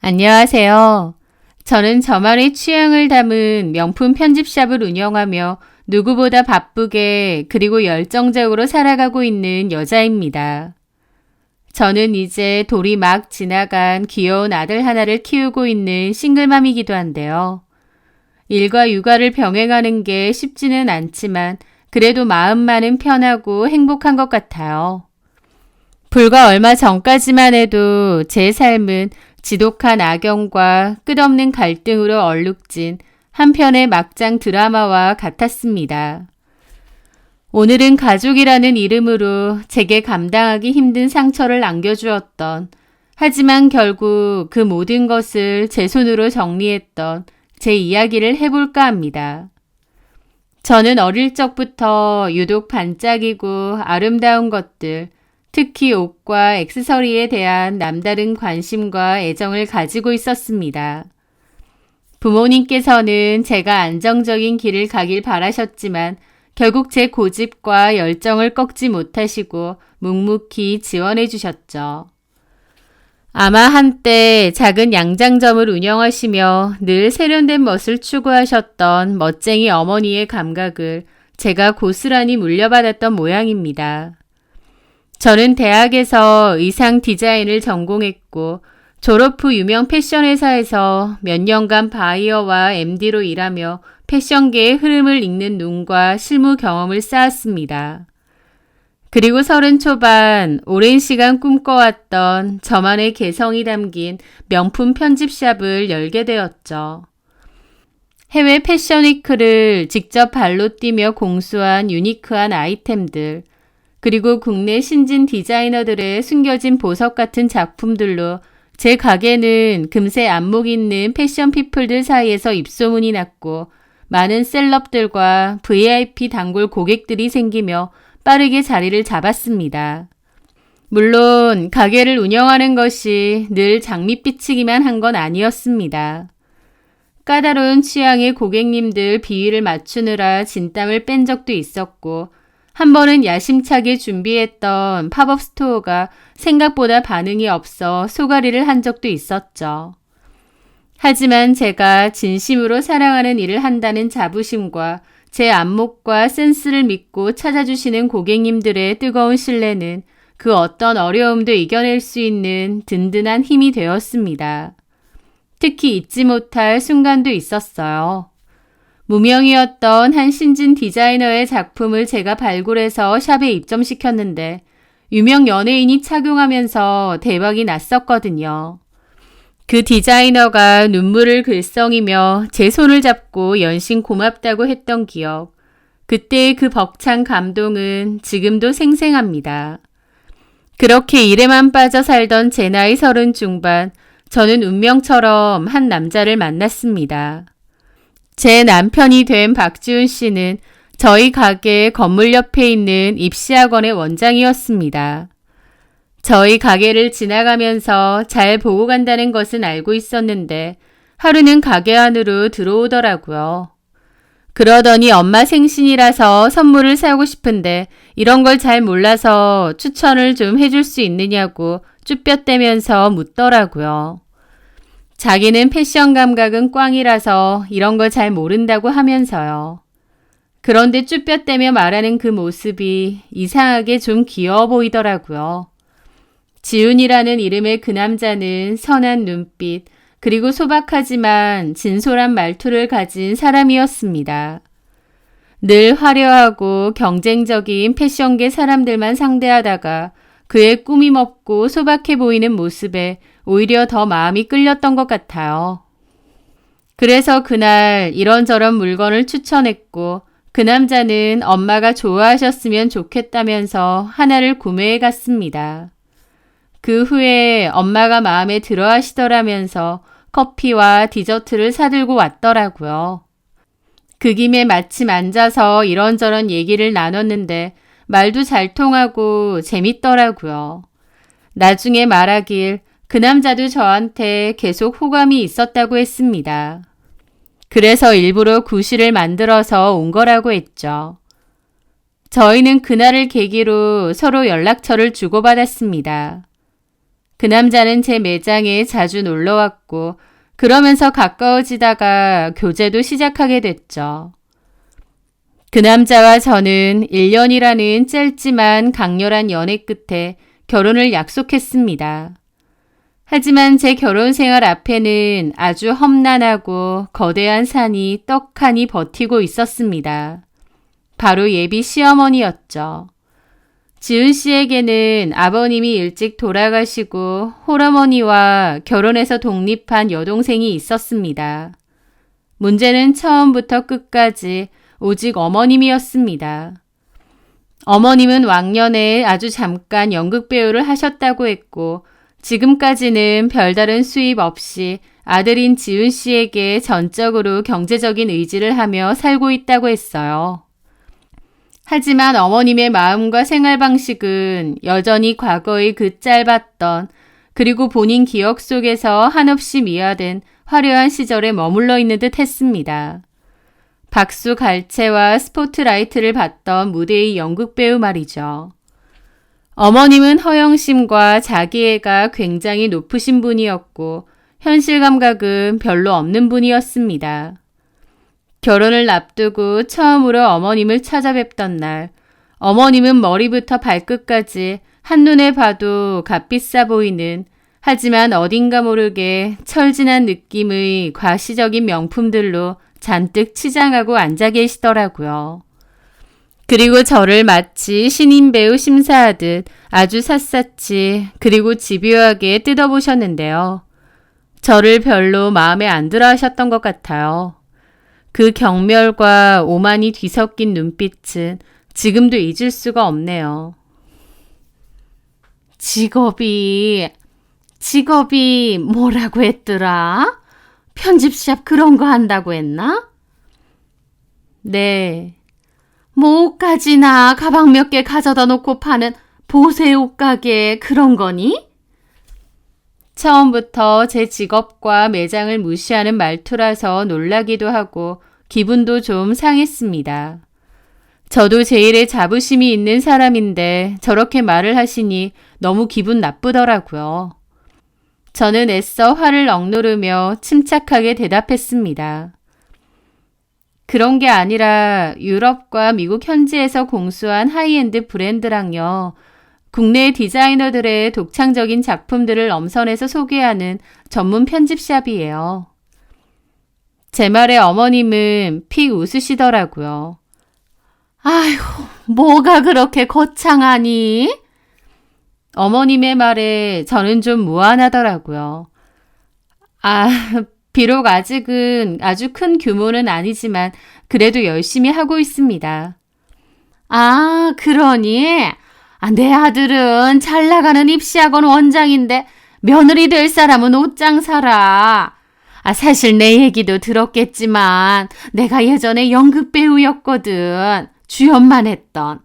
안녕하세요. 저는 저만의 취향을 담은 명품 편집샵을 운영하며 누구보다 바쁘게 그리고 열정적으로 살아가고 있는 여자입니다. 저는 이제 돌이 막 지나간 귀여운 아들 하나를 키우고 있는 싱글맘이기도 한데요. 일과 육아를 병행하는 게 쉽지는 않지만 그래도 마음만은 편하고 행복한 것 같아요. 불과 얼마 전까지만 해도 제 삶은 지독한 악영과 끝없는 갈등으로 얼룩진 한편의 막장 드라마와 같았습니다. 오늘은 가족이라는 이름으로 제게 감당하기 힘든 상처를 안겨주었던, 하지만 결국 그 모든 것을 제 손으로 정리했던 제 이야기를 해볼까 합니다. 저는 어릴 적부터 유독 반짝이고 아름다운 것들, 특히 옷과 액세서리에 대한 남다른 관심과 애정을 가지고 있었습니다. 부모님께서는 제가 안정적인 길을 가길 바라셨지만 결국 제 고집과 열정을 꺾지 못하시고 묵묵히 지원해 주셨죠. 아마 한때 작은 양장점을 운영하시며 늘 세련된 멋을 추구하셨던 멋쟁이 어머니의 감각을 제가 고스란히 물려받았던 모양입니다. 저는 대학에서 의상 디자인을 전공했고 졸업 후 유명 패션 회사에서 몇 년간 바이어와 MD로 일하며 패션계의 흐름을 읽는 눈과 실무 경험을 쌓았습니다. 그리고 30 초반 오랜 시간 꿈꿔왔던 저만의 개성이 담긴 명품 편집샵을 열게 되었죠. 해외 패션위크를 직접 발로 뛰며 공수한 유니크한 아이템들, 그리고 국내 신진 디자이너들의 숨겨진 보석 같은 작품들로 제 가게는 금세 안목 있는 패션 피플들 사이에서 입소문이 났고 많은 셀럽들과 VIP 단골 고객들이 생기며 빠르게 자리를 잡았습니다. 물론 가게를 운영하는 것이 늘 장밋빛이기만 한 건 아니었습니다. 까다로운 취향의 고객님들 비위를 맞추느라 진땀을 뺀 적도 있었고 한 번은 야심차게 준비했던 팝업 스토어가 생각보다 반응이 없어 소가리를 한 적도 있었죠. 하지만 제가 진심으로 사랑하는 일을 한다는 자부심과 제 안목과 센스를 믿고 찾아주시는 고객님들의 뜨거운 신뢰는 그 어떤 어려움도 이겨낼 수 있는 든든한 힘이 되었습니다. 특히 잊지 못할 순간도 있었어요. 무명이었던 한 신진 디자이너의 작품을 제가 발굴해서 샵에 입점시켰는데 유명 연예인이 착용하면서 대박이 났었거든요. 그 디자이너가 눈물을 글썽이며 제 손을 잡고 연신 고맙다고 했던 기억. 그때의 그 벅찬 감동은 지금도 생생합니다. 그렇게 일에만 빠져 살던 제 나이 30 중반, 저는 운명처럼 한 남자를 만났습니다. 제 남편이 된 박지훈 씨는 저희 가게 건물 옆에 있는 입시학원의 원장이었습니다. 저희 가게를 지나가면서 잘 보고 간다는 것은 알고 있었는데 하루는 가게 안으로 들어오더라고요. 그러더니 엄마 생신이라서 선물을 사고 싶은데 이런 걸 잘 몰라서 추천을 좀 해줄 수 있느냐고 쭈뼛대면서 묻더라고요. 자기는 패션 감각은 꽝이라서 이런 거 잘 모른다고 하면서요. 그런데 쭈뼛대며 말하는 그 모습이 이상하게 좀 귀여워 보이더라고요. 지훈이라는 이름의 그 남자는 선한 눈빛, 그리고 소박하지만 진솔한 말투를 가진 사람이었습니다. 늘 화려하고 경쟁적인 패션계 사람들만 상대하다가 그의 꾸밈 없고 소박해 보이는 모습에 오히려 더 마음이 끌렸던 것 같아요. 그래서 그날 이런저런 물건을 추천했고 그 남자는 엄마가 좋아하셨으면 좋겠다면서 하나를 구매해 갔습니다. 그 후에 엄마가 마음에 들어 하시더라면서 커피와 디저트를 사들고 왔더라고요. 그 김에 마침 앉아서 이런저런 얘기를 나눴는데 말도 잘 통하고 재밌더라고요. 나중에 말하길 그 남자도 저한테 계속 호감이 있었다고 했습니다. 그래서 일부러 구실을 만들어서 온 거라고 했죠. 저희는 그날을 계기로 서로 연락처를 주고받았습니다. 그 남자는 제 매장에 자주 놀러 왔고 그러면서 가까워지다가 교제도 시작하게 됐죠. 그 남자와 저는 1년이라는 짧지만 강렬한 연애 끝에 결혼을 약속했습니다. 하지만 제 결혼 생활 앞에는 아주 험난하고 거대한 산이 떡하니 버티고 있었습니다. 바로 예비 시어머니였죠. 지은 씨에게는 아버님이 일찍 돌아가시고 홀어머니와 결혼해서 독립한 여동생이 있었습니다. 문제는 처음부터 끝까지 오직 어머님이었습니다. 어머님은 왕년에 아주 잠깐 연극배우를 하셨다고 했고 지금까지는 별다른 수입 없이 아들인 지은 씨에게 전적으로 경제적인 의지를 하며 살고 있다고 했어요. 하지만 어머님의 마음과 생활 방식은 여전히 과거의 그 짧았던 그리고 본인 기억 속에서 한없이 미화된 화려한 시절에 머물러 있는 듯 했습니다. 박수 갈채와 스포트라이트를 받던 무대의 연극배우 말이죠. 어머님은 허영심과 자기애가 굉장히 높으신 분이었고 현실 감각은 별로 없는 분이었습니다. 결혼을 앞두고 처음으로 어머님을 찾아뵙던 날, 어머님은 머리부터 발끝까지 한눈에 봐도 값비싸 보이는 하지만 어딘가 모르게 철진한 느낌의 과시적인 명품들로 잔뜩 치장하고 앉아 계시더라고요. 그리고 저를 마치 신인 배우 심사하듯 아주 샅샅이 그리고 집요하게 뜯어보셨는데요. 저를 별로 마음에 안 들어 하셨던 것 같아요. 그 경멸과 오만이 뒤섞인 눈빛은 지금도 잊을 수가 없네요. 직업이 뭐라고 했더라? 편집샵 그런 거 한다고 했나? 네. 뭐 옷가지나 가방 몇 개 가져다 놓고 파는 보세 옷가게 그런 거니? 처음부터 제 직업과 매장을 무시하는 말투라서 놀라기도 하고 기분도 좀 상했습니다. 저도 제 일에 자부심이 있는 사람인데 저렇게 말을 하시니 너무 기분 나쁘더라고요. 저는 애써 화를 억누르며 침착하게 대답했습니다. 그런 게 아니라 유럽과 미국 현지에서 공수한 하이엔드 브랜드랑요. 국내 디자이너들의 독창적인 작품들을 엄선해서 소개하는 전문 편집샵이에요. 제 말에 어머님은 픽 웃으시더라고요. 아이고, 뭐가 그렇게 거창하니? 어머님의 말에 저는 좀 무안하더라고요. 비록 아직은 아주 큰 규모는 아니지만 그래도 열심히 하고 있습니다. 그러니? 내 아들은 잘 나가는 입시학원 원장인데 며느리 될 사람은 옷장사라. 사실 내 얘기도 들었겠지만 내가 예전에 연극배우였거든. 주연만 했던.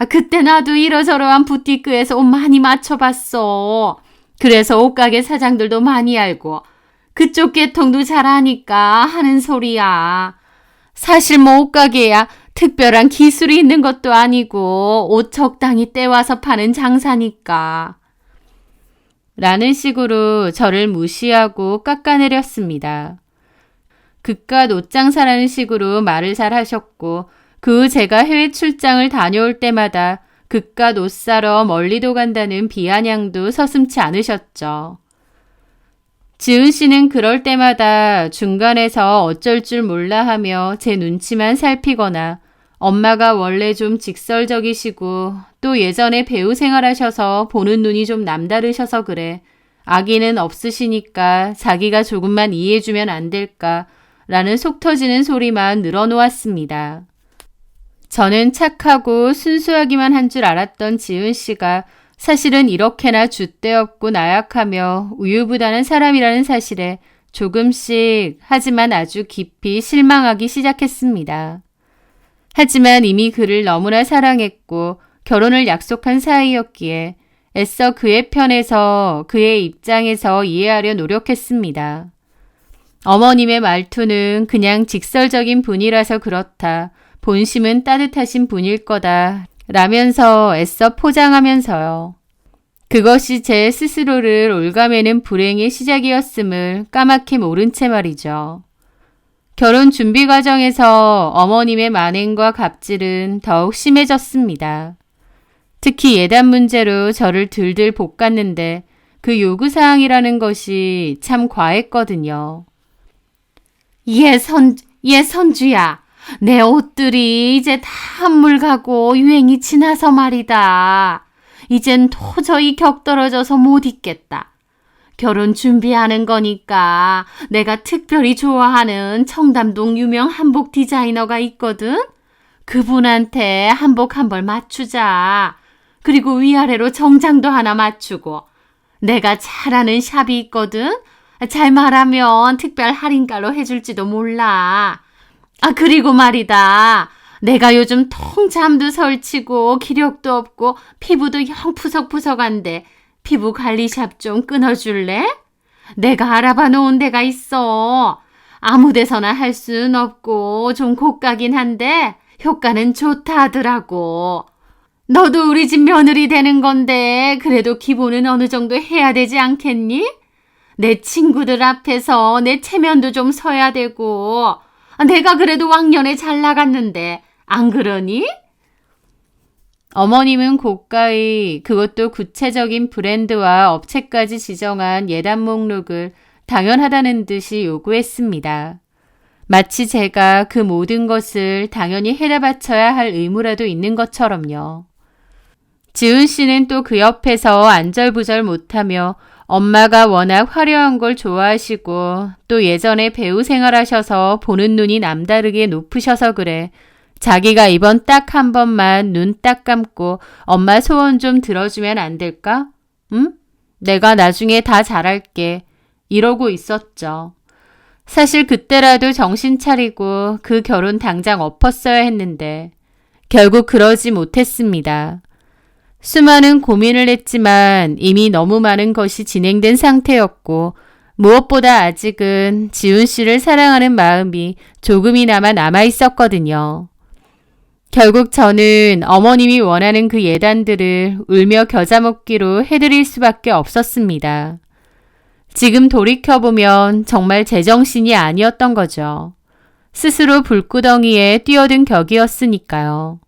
그때 나도 이러저러한 부티크에서 옷 많이 맞춰봤어. 그래서 옷가게 사장들도 많이 알고 그쪽 계통도 잘 아니까 하는 소리야. 사실 뭐 옷가게야 특별한 기술이 있는 것도 아니고 옷 적당히 떼와서 파는 장사니까. 라는 식으로 저를 무시하고 깎아내렸습니다. 그깟 옷장사라는 식으로 말을 잘 하셨고 그 후 제가 해외 출장을 다녀올 때마다 그깟 옷 사러 멀리도 간다는 비아냥도 서슴지 않으셨죠. 지은 씨는 그럴 때마다 중간에서 어쩔 줄 몰라 하며 제 눈치만 살피거나 엄마가 원래 좀 직설적이시고 또 예전에 배우 생활하셔서 보는 눈이 좀 남다르셔서 그래. 아기는 없으시니까 자기가 조금만 이해해주면 안 될까 라는 속 터지는 소리만 늘어놓았습니다. 저는 착하고 순수하기만 한 줄 알았던 지은 씨가 사실은 이렇게나 줏대없고 나약하며 우유부단한 사람이라는 사실에 조금씩 하지만 아주 깊이 실망하기 시작했습니다. 하지만 이미 그를 너무나 사랑했고 결혼을 약속한 사이였기에 애써 그의 편에서 그의 입장에서 이해하려 노력했습니다. 어머님의 말투는 그냥 직설적인 분이라서 그렇다. 본심은 따뜻하신 분일 거다. 라면서 애써 포장하면서요. 그것이 제 스스로를 올가매는 불행의 시작이었음을 까맣게 모른 채 말이죠. 결혼 준비 과정에서 어머님의 만행과 갑질은 더욱 심해졌습니다. 특히 예단 문제로 저를 들들 볶았는데 그 요구사항이라는 것이 참 과했거든요. 선주야. 내 옷들이 이제 다 한물 가고 유행이 지나서 말이다. 이젠 도저히 격떨어져서 못 입겠다. 결혼 준비하는 거니까 내가 특별히 좋아하는 청담동 유명 한복 디자이너가 있거든. 그분한테 한복 한 벌 맞추자. 그리고 위아래로 정장도 하나 맞추고. 내가 잘 아는 샵이 있거든. 잘 말하면 특별 할인가로 해줄지도 몰라. 그리고 말이다. 내가 요즘 통잠도 설치고 기력도 없고 피부도 영 푸석푸석한데 피부 관리샵 좀 끊어줄래? 내가 알아봐 놓은 데가 있어. 아무 데서나 할 수는 없고 좀 고가긴 한데 효과는 좋다 하더라고. 너도 우리 집 며느리 되는 건데 그래도 기본은 어느 정도 해야 되지 않겠니? 내 친구들 앞에서 내 체면도 좀 서야 되고 내가 그래도 왕년에 잘 나갔는데 안 그러니? 어머님은 고가의 그것도 구체적인 브랜드와 업체까지 지정한 예단 목록을 당연하다는 듯이 요구했습니다. 마치 제가 그 모든 것을 당연히 해다 바쳐야 할 의무라도 있는 것처럼요. 지훈 씨는 또 그 옆에서 안절부절 못하며 엄마가 워낙 화려한 걸 좋아하시고 또 예전에 배우 생활하셔서 보는 눈이 남다르게 높으셔서 그래 자기가 이번 딱 한 번만 눈 딱 감고 엄마 소원 좀 들어주면 안 될까? 응? 내가 나중에 다 잘할게. 이러고 있었죠. 사실 그때라도 정신 차리고 그 결혼 당장 엎었어야 했는데 결국 그러지 못했습니다. 수많은 고민을 했지만 이미 너무 많은 것이 진행된 상태였고 무엇보다 아직은 지훈 씨를 사랑하는 마음이 조금이나마 남아 있었거든요. 결국 저는 어머님이 원하는 그 예단들을 울며 겨자 먹기로 해드릴 수밖에 없었습니다. 지금 돌이켜보면 정말 제정신이 아니었던 거죠. 스스로 불구덩이에 뛰어든 격이었으니까요.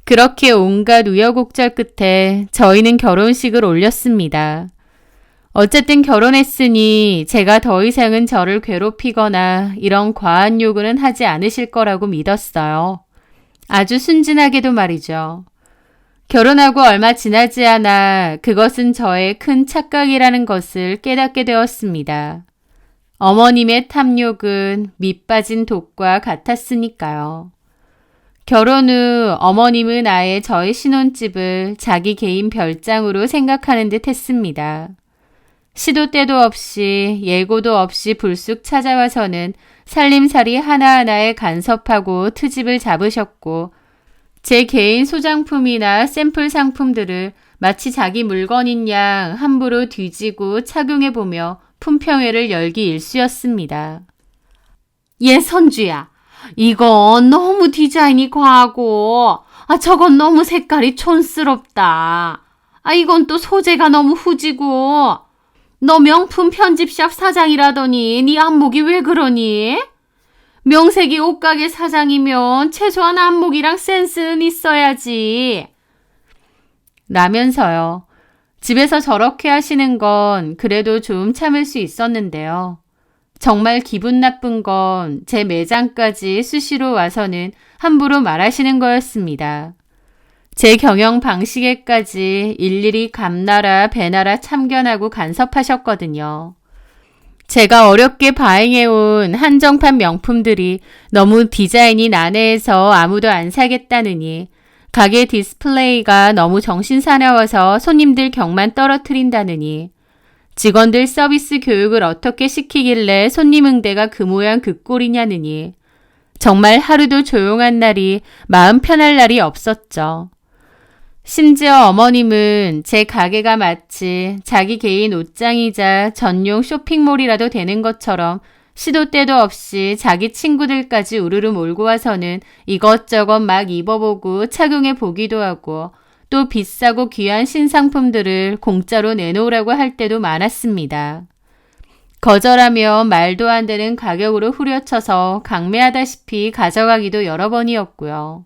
그렇게 온갖 우여곡절 끝에 저희는 결혼식을 올렸습니다. 어쨌든 결혼했으니 제가 더 이상은 저를 괴롭히거나 이런 과한 요구는 하지 않으실 거라고 믿었어요. 아주 순진하게도 말이죠. 결혼하고 얼마 지나지 않아 그것은 저의 큰 착각이라는 것을 깨닫게 되었습니다. 어머님의 탐욕은 밑 빠진 독과 같았으니까요. 결혼 후 어머님은 아예 저의 신혼집을 자기 개인 별장으로 생각하는 듯 했습니다. 시도 때도 없이 예고도 없이 불쑥 찾아와서는 살림살이 하나하나에 간섭하고 트집을 잡으셨고 제 개인 소장품이나 샘플 상품들을 마치 자기 물건인 양 함부로 뒤지고 착용해보며 품평회를 열기 일쑤였습니다. 선주야. 이건 너무 디자인이 과하고 저건 너무 색깔이 촌스럽다. 이건 또 소재가 너무 후지고 너 명품 편집샵 사장이라더니 네 안목이 왜 그러니? 명색이 옷가게 사장이면 최소한 안목이랑 센스는 있어야지. 라면서요. 집에서 저렇게 하시는 건 그래도 좀 참을 수 있었는데요. 정말 기분 나쁜 건 제 매장까지 수시로 와서는 함부로 말하시는 거였습니다. 제 경영 방식에까지 일일이 감나라 배나라 참견하고 간섭하셨거든요. 제가 어렵게 바행해온 한정판 명품들이 너무 디자인이 난해해서 아무도 안 사겠다느니 가게 디스플레이가 너무 정신사나워서 손님들 격만 떨어뜨린다느니 직원들 서비스 교육을 어떻게 시키길래 손님 응대가 그 모양 그 꼴이냐느니 정말 하루도 조용한 날이 마음 편할 날이 없었죠. 심지어 어머님은 제 가게가 마치 자기 개인 옷장이자 전용 쇼핑몰이라도 되는 것처럼 시도 때도 없이 자기 친구들까지 우르르 몰고 와서는 이것저것 막 입어보고 착용해 보기도 하고 또 비싸고 귀한 신상품들을 공짜로 내놓으라고 할 때도 많았습니다. 거절하며 말도 안 되는 가격으로 후려쳐서 강매하다시피 가져가기도 여러 번이었고요.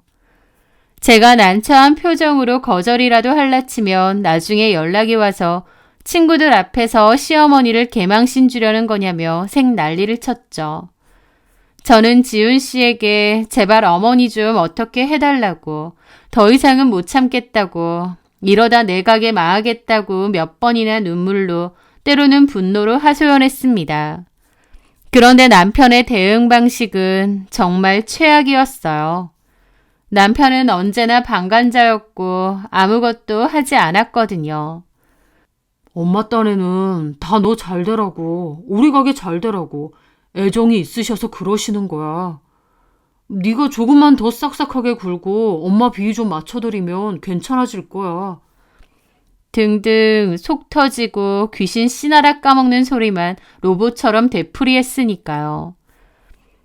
제가 난처한 표정으로 거절이라도 할라치면 나중에 연락이 와서 친구들 앞에서 시어머니를 개망신 주려는 거냐며 생난리를 쳤죠. 저는 지훈 씨에게 제발 어머니 좀 어떻게 해달라고, 더 이상은 못 참겠다고, 이러다 내 가게 망하겠다고 몇 번이나 눈물로 때로는 분노로 하소연했습니다. 그런데 남편의 대응 방식은 정말 최악이었어요. 남편은 언제나 방관자였고 아무것도 하지 않았거든요. 엄마 딴에는 다 너 잘 되라고, 우리 가게 잘 되라고 애정이 있으셔서 그러시는 거야. 네가 조금만 더 싹싹하게 굴고 엄마 비위 좀 맞춰드리면 괜찮아질 거야. 등등 속 터지고 귀신 씨나락 까먹는 소리만 로봇처럼 되풀이했으니까요.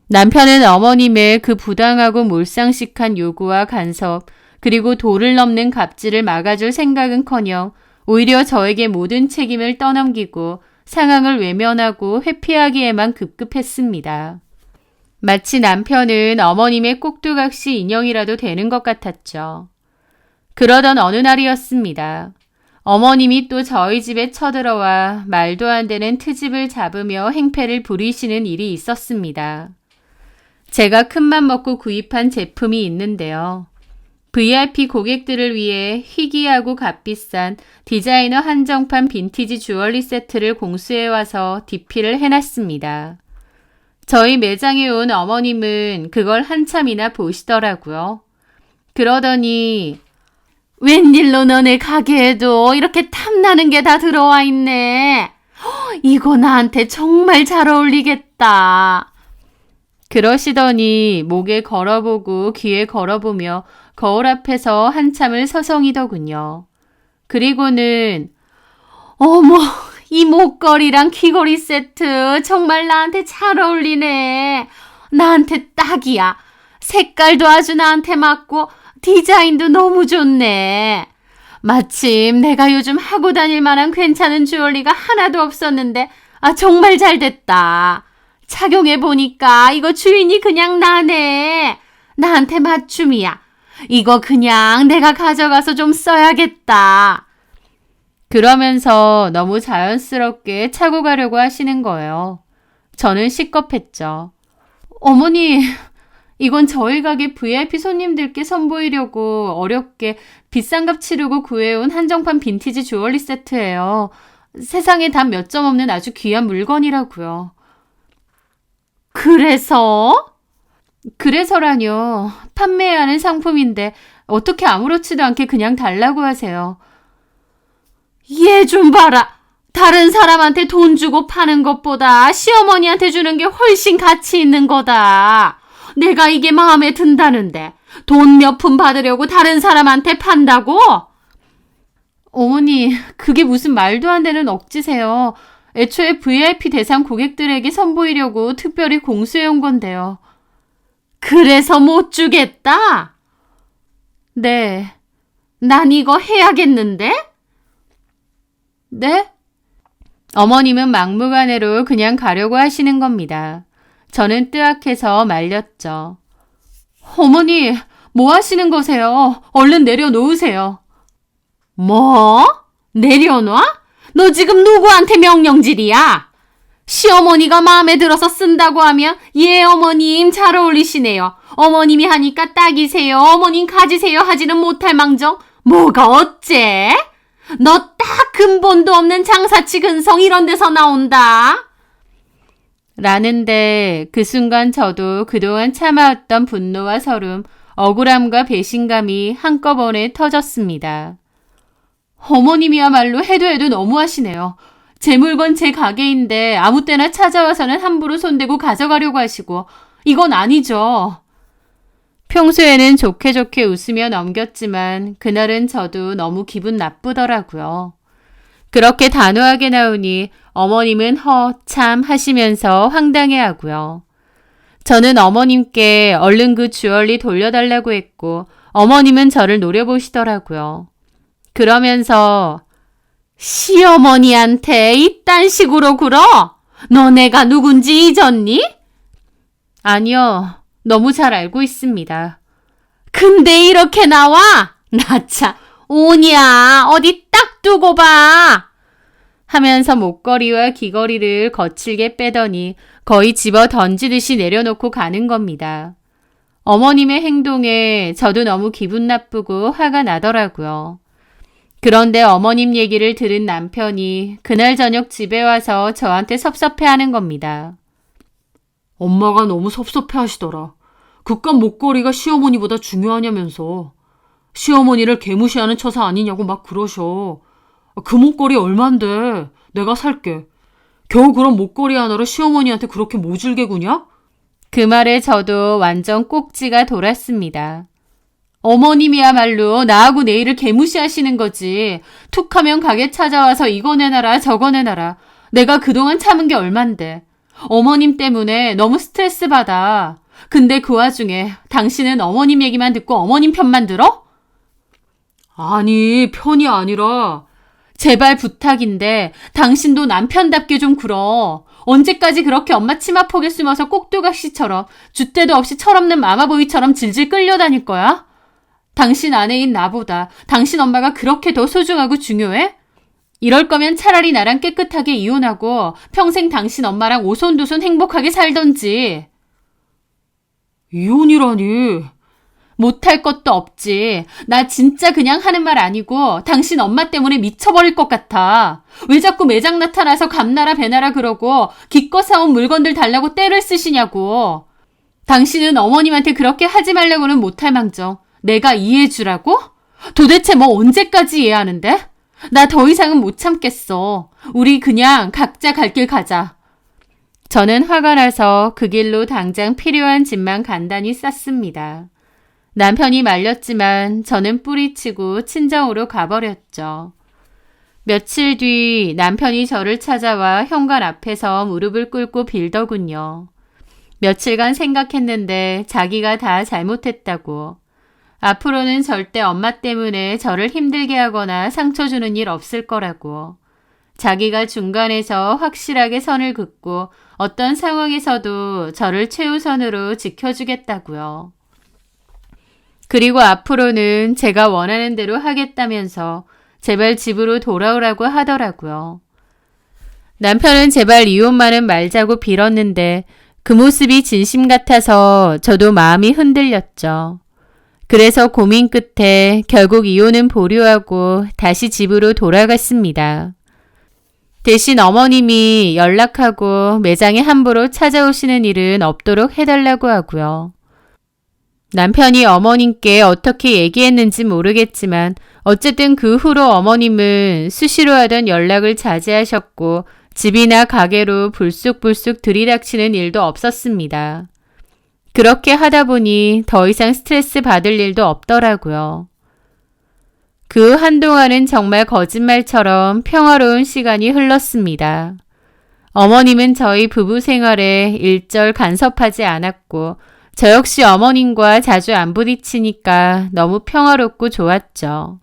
남편은 어머님의 그 부당하고 몰상식한 요구와 간섭, 그리고 도를 넘는 갑질을 막아줄 생각은커녕 오히려 저에게 모든 책임을 떠넘기고 상황을 외면하고 회피하기에만 급급했습니다. 마치 남편은 어머님의 꼭두각시 인형이라도 되는 것 같았죠. 그러던 어느 날이었습니다. 어머님이 또 저희 집에 쳐들어와 말도 안 되는 트집을 잡으며 행패를 부리시는 일이 있었습니다. 제가 큰맘 먹고 구입한 제품이 있는데요. VIP 고객들을 위해 희귀하고 값비싼 디자이너 한정판 빈티지 주얼리 세트를 공수해와서 DP를 해놨습니다. 저희 매장에 온 어머님은 그걸 한참이나 보시더라고요. 그러더니 웬일로 너네 가게에도 이렇게 탐나는 게 다 들어와 있네. 이거 나한테 정말 잘 어울리겠다. 그러시더니 목에 걸어보고 귀에 걸어보며 거울 앞에서 한참을 서성이더군요. 그리고는 어머, 이 목걸이랑 귀걸이 세트 정말 나한테 잘 어울리네. 나한테 딱이야. 색깔도 아주 나한테 맞고 디자인도 너무 좋네. 마침 내가 요즘 하고 다닐 만한 괜찮은 주얼리가 하나도 없었는데 정말 잘 됐다. 착용해보니까 이거 주인이 그냥 나네. 나한테 맞춤이야. 이거 그냥 내가 가져가서 좀 써야겠다. 그러면서 너무 자연스럽게 차고 가려고 하시는 거예요. 저는 식겁했죠. 어머니, 이건 저희 가게 VIP 손님들께 선보이려고 어렵게 비싼 값 치르고 구해온 한정판 빈티지 주얼리 세트예요. 세상에 단 몇 점 없는 아주 귀한 물건이라고요. 그래서라뇨. 판매해야 하는 상품인데 어떻게 아무렇지도 않게 그냥 달라고 하세요. 얘 좀 봐라. 다른 사람한테 돈 주고 파는 것보다 시어머니한테 주는 게 훨씬 가치 있는 거다. 내가 이게 마음에 든다는데 돈 몇 푼 받으려고 다른 사람한테 판다고? 어머니, 그게 무슨 말도 안 되는 억지세요. 애초에 VIP 대상 고객들에게 선보이려고 특별히 공수해온 건데요. 그래서 못 주겠다? 네. 난 이거 해야겠는데? 네? 어머님은 막무가내로 그냥 가려고 하시는 겁니다. 저는 뜨악해서 말렸죠. 어머니, 뭐 하시는 거세요? 얼른 내려놓으세요. 뭐? 내려놔? 너 지금 누구한테 명령질이야? 시어머니가 마음에 들어서 쓴다고 하면 예 어머님 잘 어울리시네요. 어머님이 하니까 딱이세요. 어머님 가지세요 하지는 못할 망정 뭐가 어째? 너 딱 근본도 없는 장사치 근성 이런 데서 나온다. 라는데 그 순간 저도 그동안 참아왔던 분노와 서름, 억울함과 배신감이 한꺼번에 터졌습니다. 어머님이야말로 해도 너무하시네요. 제 물건 제 가게인데 아무 때나 찾아와서는 함부로 손대고 가져가려고 하시고 이건 아니죠. 평소에는 좋게 웃으며 넘겼지만 그날은 저도 너무 기분 나쁘더라고요. 그렇게 단호하게 나오니 어머님은 참 하시면서 황당해하고요. 저는 어머님께 얼른 그 주얼리 돌려달라고 했고 어머님은 저를 노려보시더라고요. 그러면서 시어머니한테 이딴 식으로 굴어? 너 내가 누군지 잊었니? 아니요. 너무 잘 알고 있습니다. 근데 이렇게 나와? 나 참, 오냐, 어디 딱 두고 봐. 하면서 목걸이와 귀걸이를 거칠게 빼더니 거의 집어 던지듯이 내려놓고 가는 겁니다. 어머님의 행동에 저도 너무 기분 나쁘고 화가 나더라고요. 그런데 어머님 얘기를 들은 남편이 그날 저녁 집에 와서 저한테 섭섭해하는 겁니다. 엄마가 너무 섭섭해 하시더라. 그깟 목걸이가 시어머니보다 중요하냐면서. 시어머니를 개무시하는 처사 아니냐고 막 그러셔. 그 목걸이 얼만데? 내가 살게. 겨우 그런 목걸이 하나로 시어머니한테 그렇게 모질게 구냐? 그 말에 저도 완전 꼭지가 돌았습니다. 어머님이야말로 나하고 내일을 개무시하시는 거지. 툭하면 가게 찾아와서 이거 내놔라 저거 내놔라. 내가 그동안 참은 게 얼만데. 어머님 때문에 너무 스트레스 받아. 근데 그 와중에 당신은 어머님 얘기만 듣고 어머님 편만 들어? 아니, 편이 아니라 제발 부탁인데 당신도 남편답게 좀 굴어. 언제까지 그렇게 엄마 치마폭에 숨어서 꼭두각시처럼 줏대도 없이 철없는 마마보이처럼 질질 끌려다닐 거야? 당신 아내인 나보다 당신 엄마가 그렇게 더 소중하고 중요해? 이럴 거면 차라리 나랑 깨끗하게 이혼하고 평생 당신 엄마랑 오손도손 행복하게 살던지. 이혼이라니. 못할 것도 없지. 나 진짜 그냥 하는 말 아니고 당신 엄마 때문에 미쳐버릴 것 같아. 왜 자꾸 매장 나타나서 감나라 배나라 그러고 기껏 사온 물건들 달라고 떼를 쓰시냐고. 당신은 어머님한테 그렇게 하지 말라고는 못할 망정 내가 이해해주라고? 도대체 뭐 언제까지 이해하는데? 나 더 이상은 못 참겠어. 우리 그냥 각자 갈 길 가자. 저는 화가 나서 그 길로 당장 필요한 짐만 간단히 쌌습니다. 남편이 말렸지만 저는 뿌리치고 친정으로 가버렸죠. 며칠 뒤 남편이 저를 찾아와 현관 앞에서 무릎을 꿇고 빌더군요. 며칠간 생각했는데 자기가 다 잘못했다고. 앞으로는 절대 엄마 때문에 저를 힘들게 하거나 상처 주는 일 없을 거라고. 자기가 중간에서 확실하게 선을 긋고 어떤 상황에서도 저를 최우선으로 지켜주겠다고요. 그리고 앞으로는 제가 원하는 대로 하겠다면서 제발 집으로 돌아오라고 하더라고요. 남편은 제발 이혼만은 말자고 빌었는데 그 모습이 진심 같아서 저도 마음이 흔들렸죠. 그래서 고민 끝에 결국 이혼은 보류하고 다시 집으로 돌아갔습니다. 대신 어머님이 연락하고 매장에 함부로 찾아오시는 일은 없도록 해달라고 하고요. 남편이 어머님께 어떻게 얘기했는지 모르겠지만 어쨌든 그 후로 어머님은 수시로 하던 연락을 자제하셨고 집이나 가게로 불쑥불쑥 들이닥치는 일도 없었습니다. 그렇게 하다 보니 더 이상 스트레스 받을 일도 없더라고요. 그 한동안은 정말 거짓말처럼 평화로운 시간이 흘렀습니다. 어머님은 저희 부부 생활에 일절 간섭하지 않았고 저 역시 어머님과 자주 안 부딪히니까 너무 평화롭고 좋았죠.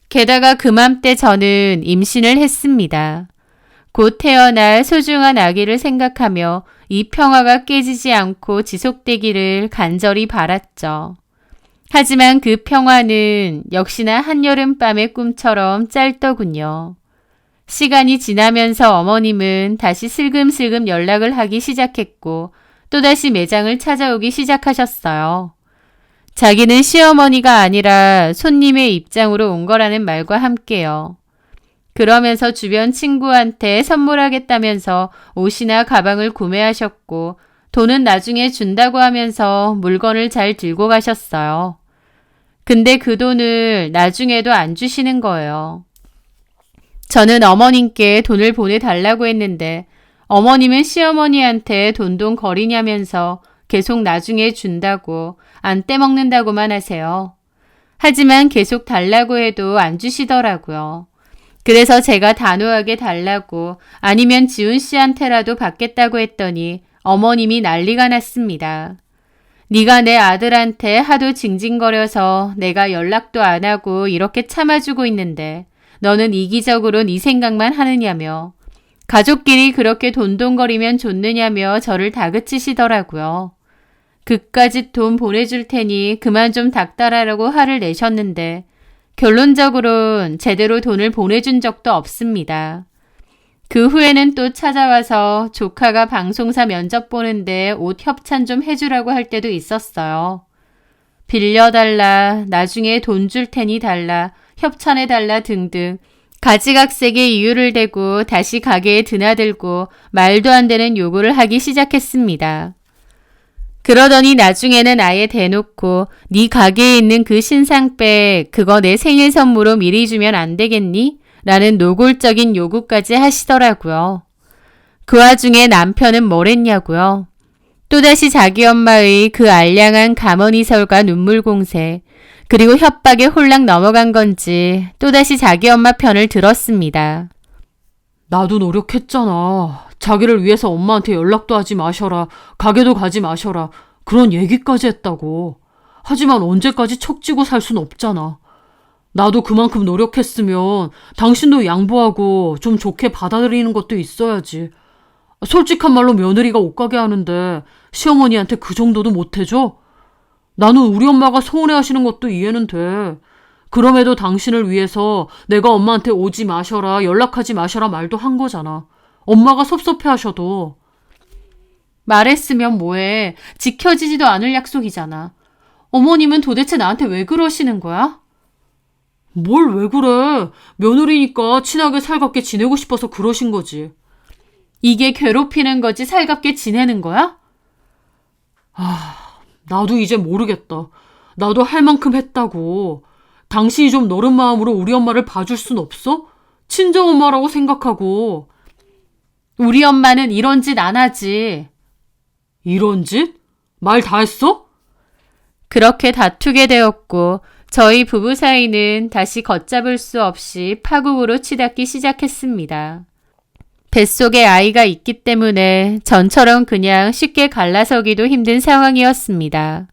게다가 그맘때 저는 임신을 했습니다. 곧 태어날 소중한 아기를 생각하며 이 평화가 깨지지 않고 지속되기를 간절히 바랐죠. 하지만 그 평화는 역시나 한여름밤의 꿈처럼 짧더군요. 시간이 지나면서 어머님은 다시 슬금슬금 연락을 하기 시작했고 또다시 매장을 찾아오기 시작하셨어요. 자기는 시어머니가 아니라 손님의 입장으로 온 거라는 말과 함께요. 그러면서 주변 친구한테 선물하겠다면서 옷이나 가방을 구매하셨고 돈은 나중에 준다고 하면서 물건을 잘 들고 가셨어요. 근데 그 돈을 나중에도 안 주시는 거예요. 저는 어머님께 돈을 보내달라고 했는데 어머님은 시어머니한테 돈돈 거리냐면서 계속 나중에 준다고 안 떼먹는다고만 하세요. 하지만 계속 달라고 해도 안 주시더라고요. 그래서 제가 단호하게 달라고 아니면 지훈 씨한테라도 받겠다고 했더니 어머님이 난리가 났습니다. 네가 내 아들한테 하도 징징거려서 내가 연락도 안 하고 이렇게 참아주고 있는데 너는 이기적으로 네 생각만 하느냐며 가족끼리 그렇게 돈돈거리면 좋느냐며 저를 다그치시더라고요. 그까짓 돈 보내줄 테니 그만 좀 닥달하라고 화를 내셨는데 결론적으론 제대로 돈을 보내준 적도 없습니다. 그 후에는 또 찾아와서 조카가 방송사 면접 보는데 옷 협찬 좀 해주라고 할 때도 있었어요. 빌려달라, 나중에 돈 줄 테니 달라, 협찬해달라 등등 가지각색의 이유를 대고 다시 가게에 드나들고 말도 안 되는 요구를 하기 시작했습니다. 그러더니 나중에는 아예 대놓고 네 가게에 있는 그 신상백 그거 내 생일 선물로 미리 주면 안 되겠니? 라는 노골적인 요구까지 하시더라고요. 그 와중에 남편은 뭘 했냐고요. 또다시 자기 엄마의 그 알량한 가머니설과 눈물 공세 그리고 협박에 홀랑 넘어간 건지 또다시 자기 엄마 편을 들었습니다. 나도 노력했잖아. 자기를 위해서 엄마한테 연락도 하지 마셔라. 가게도 가지 마셔라. 그런 얘기까지 했다고. 하지만 언제까지 척지고 살 순 없잖아. 나도 그만큼 노력했으면 당신도 양보하고 좀 좋게 받아들이는 것도 있어야지. 솔직한 말로 며느리가 옷가게 하는데 시어머니한테 그 정도도 못해줘? 나는 우리 엄마가 서운해하시는 것도 이해는 돼. 그럼에도 당신을 위해서 내가 엄마한테 오지 마셔라, 연락하지 마셔라 말도 한 거잖아. 엄마가 섭섭해하셔도. 말했으면 뭐해. 지켜지지도 않을 약속이잖아. 어머님은 도대체 나한테 왜 그러시는 거야? 뭘 왜 그래? 며느리니까 친하게 살갑게 지내고 싶어서 그러신 거지. 이게 괴롭히는 거지 살갑게 지내는 거야? 나도 이제 모르겠다. 나도 할 만큼 했다고. 당신이 좀 너른 마음으로 우리 엄마를 봐줄 순 없어? 친정엄마라고 생각하고. 우리 엄마는 이런 짓 안 하지. 이런 짓? 말 다 했어? 그렇게 다투게 되었고 저희 부부 사이는 다시 걷잡을 수 없이 파국으로 치닫기 시작했습니다. 뱃속에 아이가 있기 때문에 전처럼 그냥 쉽게 갈라서기도 힘든 상황이었습니다.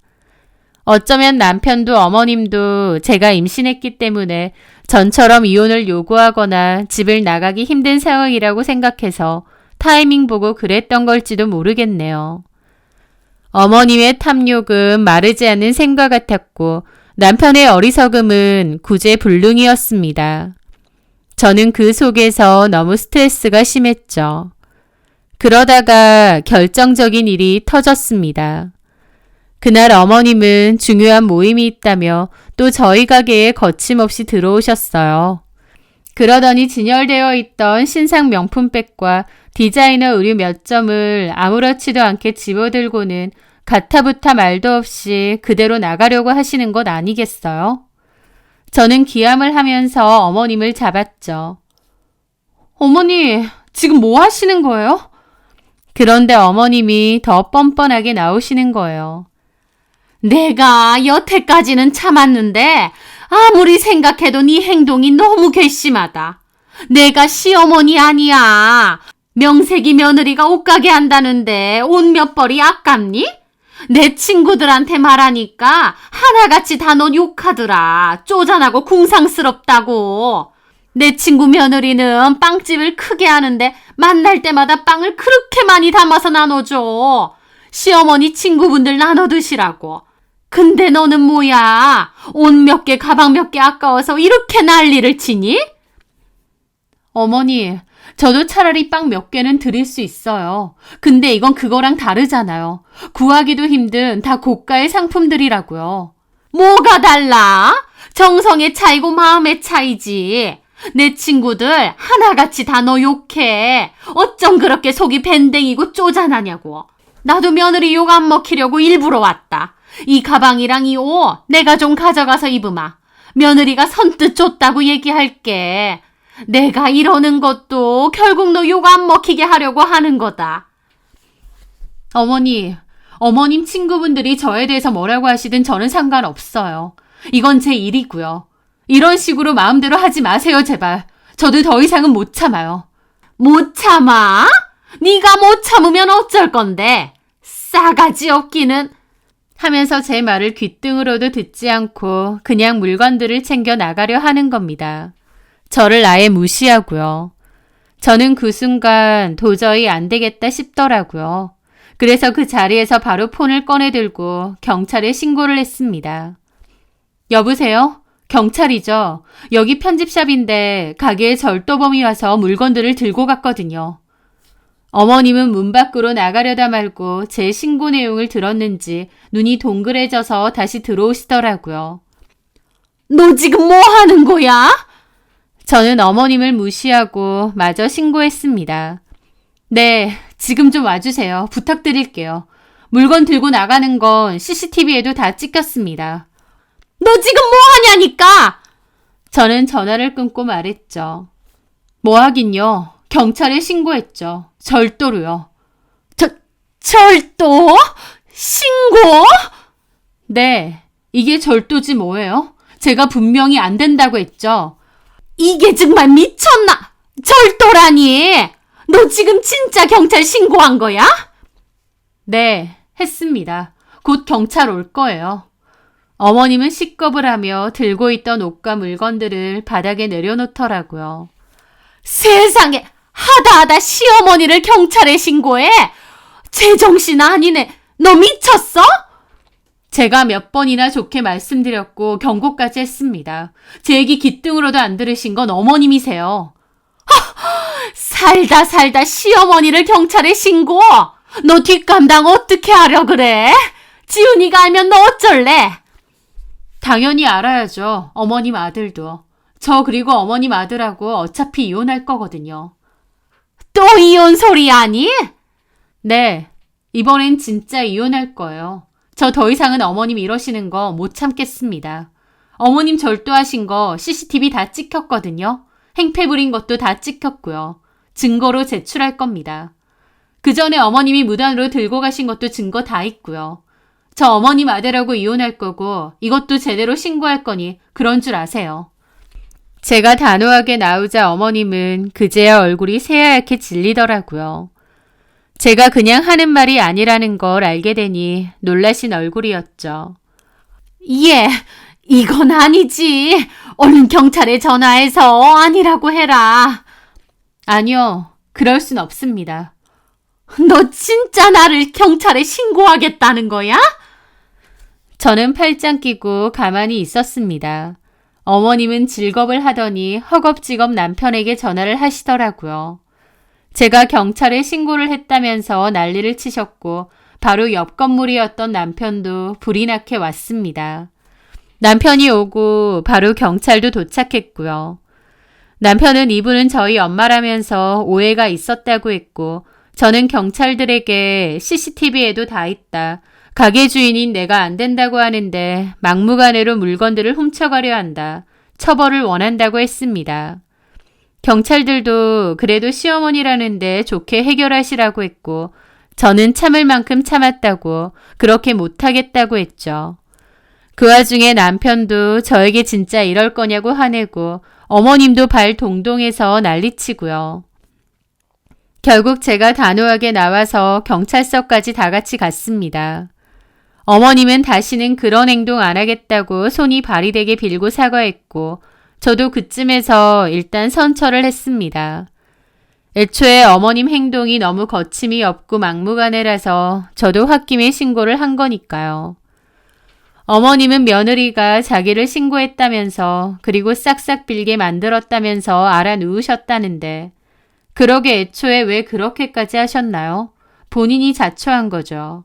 어쩌면 남편도 어머님도 제가 임신했기 때문에 전처럼 이혼을 요구하거나 집을 나가기 힘든 상황이라고 생각해서 타이밍 보고 그랬던 걸지도 모르겠네요. 어머님의 탐욕은 마르지 않는 샘과 같았고 남편의 어리석음은 구제불능이었습니다. 저는 그 속에서 너무 스트레스가 심했죠. 그러다가 결정적인 일이 터졌습니다. 그날 어머님은 중요한 모임이 있다며 또 저희 가게에 거침없이 들어오셨어요. 그러더니 진열되어 있던 신상 명품백과 디자이너 의류 몇 점을 아무렇지도 않게 집어들고는 가타부타 말도 없이 그대로 나가려고 하시는 것 아니겠어요? 저는 기함을 하면서 어머님을 잡았죠. 어머니, 지금 뭐 하시는 거예요? 그런데 어머님이 더 뻔뻔하게 나오시는 거예요. 내가 여태까지는 참았는데 아무리 생각해도 네 행동이 너무 괘씸하다. 내가 시어머니 아니야. 명색이 며느리가 옷가게 한다는데 옷 몇 벌이 아깝니? 내 친구들한테 말하니까 하나같이 다 넌 욕하더라. 쪼잔하고 궁상스럽다고. 내 친구 며느리는 빵집을 크게 하는데 만날 때마다 빵을 그렇게 많이 담아서 나눠줘. 시어머니 친구분들 나눠 드시라고. 근데 너는 뭐야? 옷 몇 개, 가방 몇 개 아까워서 이렇게 난리를 치니? 어머니, 저도 차라리 빵 몇 개는 드릴 수 있어요. 근데 이건 그거랑 다르잖아요. 구하기도 힘든 다 고가의 상품들이라고요. 뭐가 달라? 정성의 차이고 마음의 차이지. 내 친구들 하나같이 다 너 욕해. 어쩜 그렇게 속이 밴댕이고 쪼잔하냐고. 나도 며느리 욕 안 먹히려고 일부러 왔다. 이 가방이랑 이 옷 내가 좀 가져가서 입으마. 며느리가 선뜻 줬다고 얘기할게. 내가 이러는 것도 결국 너 욕 안 먹히게 하려고 하는 거다. 어머님 친구분들이 저에 대해서 뭐라고 하시든 저는 상관없어요. 이건 제 일이고요. 이런 식으로 마음대로 하지 마세요, 제발. 저도 더 이상은 못 참아요. 못 참아? 네가 못 참으면 어쩔 건데? 싸가지 없기는. 하면서 제 말을 귓등으로도 듣지 않고 그냥 물건들을 챙겨 나가려 하는 겁니다. 저를 아예 무시하고요. 저는 그 순간 도저히 안 되겠다 싶더라고요. 그래서 그 자리에서 바로 폰을 꺼내 들고 경찰에 신고를 했습니다. 여보세요? 경찰이죠? 여기 편집샵인데 가게에 절도범이 와서 물건들을 들고 갔거든요. 어머님은 문 밖으로 나가려다 말고 제 신고 내용을 들었는지 눈이 동그래져서 다시 들어오시더라고요. 너 지금 뭐 하는 거야? 저는 어머님을 무시하고 마저 신고했습니다. 네, 지금 좀 와주세요. 부탁드릴게요. 물건 들고 나가는 건 CCTV에도 다 찍혔습니다. 너 지금 뭐 하냐니까! 저는 전화를 끊고 말했죠. 뭐 하긴요. 경찰에 신고했죠. 절도로요. 절도? 신고? 네, 이게 절도지 뭐예요? 제가 분명히 안 된다고 했죠. 이게 정말 미쳤나? 절도라니! 너 지금 진짜 경찰 신고한 거야? 네, 했습니다. 곧 경찰 올 거예요. 어머님은 식겁을 하며 들고 있던 옷과 물건들을 바닥에 내려놓더라고요. 세상에, 하다하다 시어머니를 경찰에 신고해? 제정신 아니네. 너 미쳤어? 제가 몇 번이나 좋게 말씀드렸고 경고까지 했습니다. 제 얘기 귓등으로도 안 들으신 건 어머님이세요. 살다 시어머니를 경찰에 신고? 너 뒷감당 어떻게 하려 그래? 지훈이가 알면 너 어쩔래? 당연히 알아야죠. 어머님 아들도. 저 그리고 어머님 아들하고 어차피 이혼할 거거든요. 또 이혼 소리 아니? 네, 이번엔 진짜 이혼할 거예요. 저 더 이상은 어머님 이러시는 거 못 참겠습니다. 어머님 절도하신 거 CCTV 다 찍혔거든요. 행패 부린 것도 다 찍혔고요. 증거로 제출할 겁니다. 그 전에 어머님이 무단으로 들고 가신 것도 증거 다 있고요. 저 어머님 아들하고 이혼할 거고 이것도 제대로 신고할 거니 그런 줄 아세요. 제가 단호하게 나오자 어머님은 그제야 얼굴이 새하얗게 질리더라고요. 제가 그냥 하는 말이 아니라는 걸 알게 되니 놀라신 얼굴이었죠. 예, 이건 아니지. 얼른 경찰에 전화해서 아니라고 해라. 아니요, 그럴 순 없습니다. 너 진짜 나를 경찰에 신고하겠다는 거야? 저는 팔짱 끼고 가만히 있었습니다. 어머님은 즐겁을 하더니 허겁지겁 남편에게 전화를 하시더라고요. 제가 경찰에 신고를 했다면서 난리를 치셨고 바로 옆 건물이었던 남편도 불이 나게 왔습니다. 남편이 오고 바로 경찰도 도착했고요. 남편은 이분은 저희 엄마라면서 오해가 있었다고 했고 저는 경찰들에게 CCTV에도 다 있다. 가게 주인인 내가 안 된다고 하는데 막무가내로 물건들을 훔쳐가려 한다. 처벌을 원한다고 했습니다. 경찰들도 그래도 시어머니라는데 좋게 해결하시라고 했고 저는 참을 만큼 참았다고 그렇게 못하겠다고 했죠. 그 와중에 남편도 저에게 진짜 이럴 거냐고 화내고 어머님도 발 동동해서 난리치고요. 결국 제가 단호하게 나와서 경찰서까지 다 같이 갔습니다. 어머님은 다시는 그런 행동 안 하겠다고 손이 발이 되게 빌고 사과했고 저도 그쯤에서 일단 선처를 했습니다. 애초에 어머님 행동이 너무 거침이 없고 막무가내라서 저도 홧김에 신고를 한 거니까요. 어머님은 며느리가 자기를 신고했다면서 그리고 싹싹 빌게 만들었다면서 알아누우셨다는데 그러게 애초에 왜 그렇게까지 하셨나요? 본인이 자초한 거죠.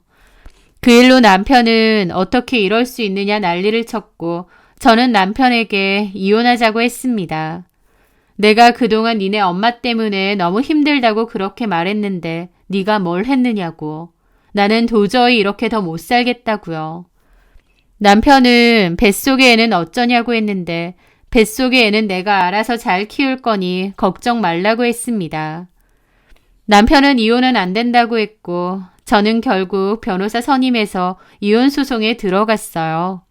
그 일로 남편은 어떻게 이럴 수 있느냐 난리를 쳤고 저는 남편에게 이혼하자고 했습니다. 내가 그동안 니네 엄마 때문에 너무 힘들다고 그렇게 말했는데 네가 뭘 했느냐고. 나는 도저히 이렇게 더 못 살겠다고요. 남편은 뱃속의 애는 어쩌냐고 했는데 뱃속의 애는 내가 알아서 잘 키울 거니 걱정 말라고 했습니다. 남편은 이혼은 안 된다고 했고 저는 결국 변호사 선임해서 이혼 소송에 들어갔어요.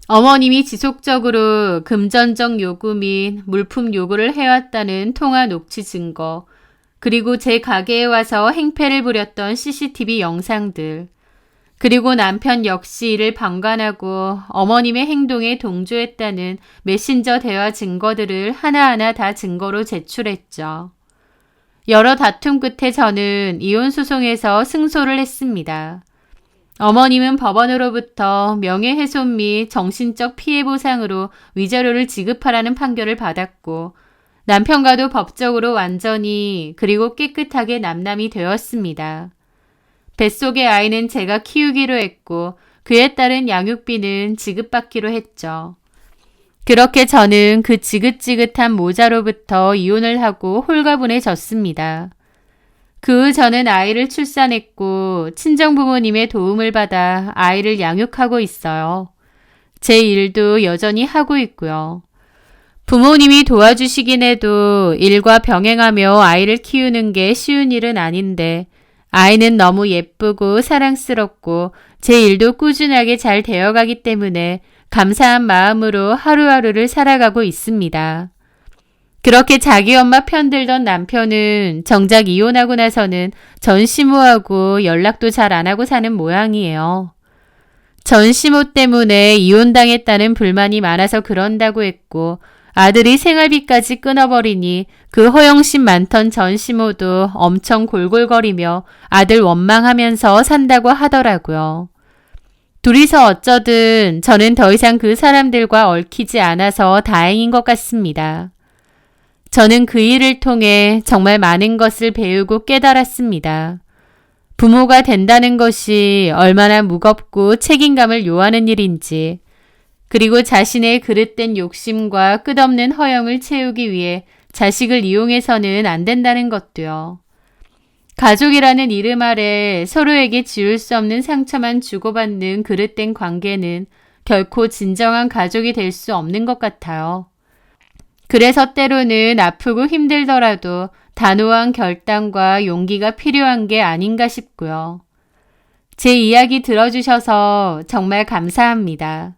어머님이 지속적으로 금전적 요구 및 물품 요구를 해왔다는 통화 녹취 증거, 그리고 제 가게에 와서 행패를 부렸던 CCTV 영상들, 그리고 남편 역시 이를 방관하고 어머님의 행동에 동조했다는 메신저 대화 증거들을 하나하나 다 증거로 제출했죠. 여러 다툼 끝에 저는 이혼 소송에서 승소를 했습니다. 어머님은 법원으로부터 명예훼손 및 정신적 피해 보상으로 위자료를 지급하라는 판결을 받았고 남편과도 법적으로 완전히 그리고 깨끗하게 남남이 되었습니다. 뱃속의 아이는 제가 키우기로 했고 그에 따른 양육비는 지급받기로 했죠. 그렇게 저는 그 지긋지긋한 모자로부터 이혼을 하고 홀가분해졌습니다. 그 후 저는 아이를 출산했고 친정부모님의 도움을 받아 아이를 양육하고 있어요. 제 일도 여전히 하고 있고요. 부모님이 도와주시긴 해도 일과 병행하며 아이를 키우는 게 쉬운 일은 아닌데 아이는 너무 예쁘고 사랑스럽고 제 일도 꾸준하게 잘 되어가기 때문에 감사한 마음으로 하루하루를 살아가고 있습니다. 그렇게 자기 엄마 편들던 남편은 정작 이혼하고 나서는 전시모하고 연락도 잘 안 하고 사는 모양이에요. 전시모 때문에 이혼당했다는 불만이 많아서 그런다고 했고 아들이 생활비까지 끊어버리니 그 허영심 많던 전시모도 엄청 골골거리며 아들 원망하면서 산다고 하더라고요. 둘이서 어쩌든 저는 더 이상 그 사람들과 얽히지 않아서 다행인 것 같습니다. 저는 그 일을 통해 정말 많은 것을 배우고 깨달았습니다. 부모가 된다는 것이 얼마나 무겁고 책임감을 요하는 일인지, 그리고 자신의 그릇된 욕심과 끝없는 허영을 채우기 위해 자식을 이용해서는 안 된다는 것도요. 가족이라는 이름 아래 서로에게 지울 수 없는 상처만 주고받는 그릇된 관계는 결코 진정한 가족이 될 수 없는 것 같아요. 그래서 때로는 아프고 힘들더라도 단호한 결단과 용기가 필요한 게 아닌가 싶고요. 제 이야기 들어주셔서 정말 감사합니다.